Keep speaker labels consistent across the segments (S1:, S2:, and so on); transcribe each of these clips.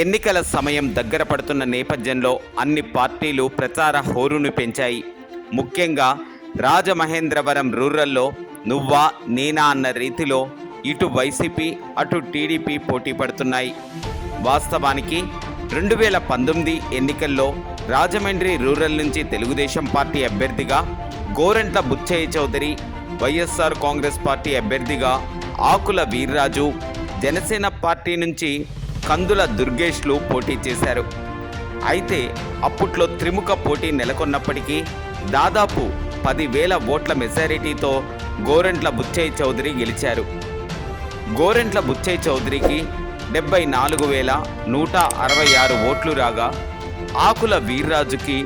S1: ఎన్నికల సమయం దగ్గర పడుతున్న నేపథ్యంలో అన్ని పార్టీలు ప్రచార హోరును పెంచాయి. ముఖ్యంగా రాజమహేంద్రవరం రూరల్లో నువ్వా నేనా అన్న రీతిలో ఇటు వైసీపీ అటు టీడీపీ పోటీ పడుతున్నాయి. వాస్తవానికి 2019 ఎన్నికల్లో రాజమండ్రి రూరల్ నుంచి తెలుగుదేశం పార్టీ అభ్యర్థిగా గోరంట్ల బుచ్చయ్య చౌదరి, వైఎస్ఆర్ కాంగ్రెస్ పార్టీ అభ్యర్థిగా ఆకుల వీర్రాజు, జనసేన పార్టీ నుంచి కందుల దుర్గేష్లు పోటీ చేశారు. అయితే అప్పట్లో త్రిముఖ పోటీ నెలకొన్నప్పటికీ దాదాపు 10,000 ఓట్ల మెజారిటీతో గోరంట్ల బుచ్చయ్య చౌదరి గెలిచారు. గోరంట్ల బుచ్చయ్య చౌదరికి 74,166 ఓట్లు రాగా ఆకుల వీర్రాజుకి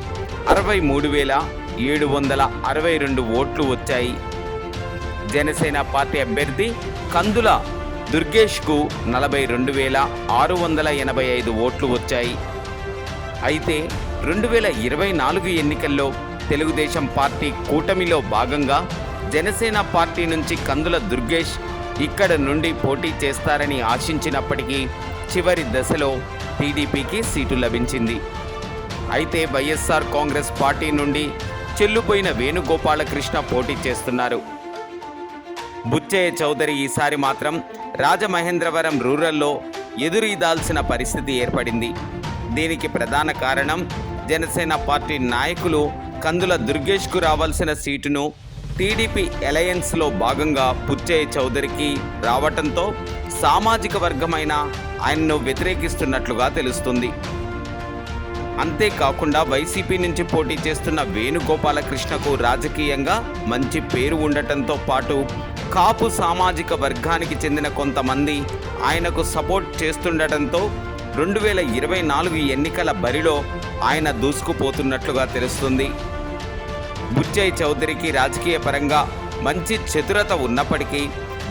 S1: 63,762 ఓట్లు వచ్చాయి. జనసేన పార్టీ అభ్యర్థి కందుల దుర్గేష్కు 42,685 ఓట్లు వచ్చాయి. అయితే 2024 ఎన్నికల్లో తెలుగుదేశం పార్టీ కూటమిలో భాగంగా జనసేన పార్టీ నుంచి కందుల దుర్గేష్ ఇక్కడ నుండి పోటీ చేస్తారని ఆశించినప్పటికీ చివరి దశలో టీడీపీకి సీటు లభించింది. అయితే వైఎస్ఆర్ కాంగ్రెస్ పార్టీ నుండి చెల్లుపోయిన వేణుగోపాలకృష్ణ పోటీ చేస్తున్నారు. బుచ్చయ్య చౌదరి ఈసారి మాత్రం రాజమహేంద్రవరం రూరల్లో ఎదురీదాల్సిన పరిస్థితి ఏర్పడింది. దీనికి ప్రధాన కారణం జనసేన పార్టీ నాయకులు కందుల దుర్గేష్కు రావాల్సిన సీటును టీడీపీ అలయన్స్లో భాగంగా బుచ్చయ్య చౌదరికి రావటంతో సామాజిక వర్గమైన ఆయన్ను వ్యతిరేకిస్తున్నట్లుగా తెలుస్తుంది. అంతేకాకుండా వైసీపీ నుంచి పోటీ చేస్తున్న వేణుగోపాలకృష్ణకు రాజకీయంగా మంచి పేరు ఉండటంతో పాటు కాపు సామాజిక వర్గానికి చెందిన కొంతమంది ఆయనకు సపోర్ట్ చేస్తుండటంతో 2024 ఎన్నికల బరిలో ఆయన దూసుకుపోతున్నట్లుగా తెలుస్తుంది. బుచ్చయ్య చౌదరికి రాజకీయ పరంగా మంచి చతురత ఉన్నప్పటికీ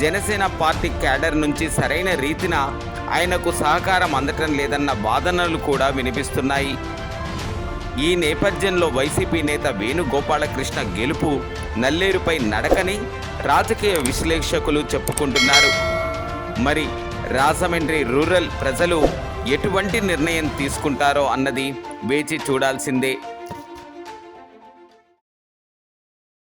S1: జనసేన పార్టీ క్యాడర్ నుంచి సరైన రీతిన ఆయనకు సహకారం అందటం లేదన్న వాదనలు కూడా వినిపిస్తున్నాయి. ఈ నేపథ్యంలో వైసీపీ నేత వేణుగోపాలకృష్ణ గెలుపు నల్లేరుపై నడకని రాజకీయ విశ్లేషకులు చెప్పుకుంటున్నారు. మరి రాజమండ్రి రూరల్ ప్రజలు ఎటువంటి నిర్ణయం తీసుకుంటారో అన్నది వేచి చూడాల్సిందే.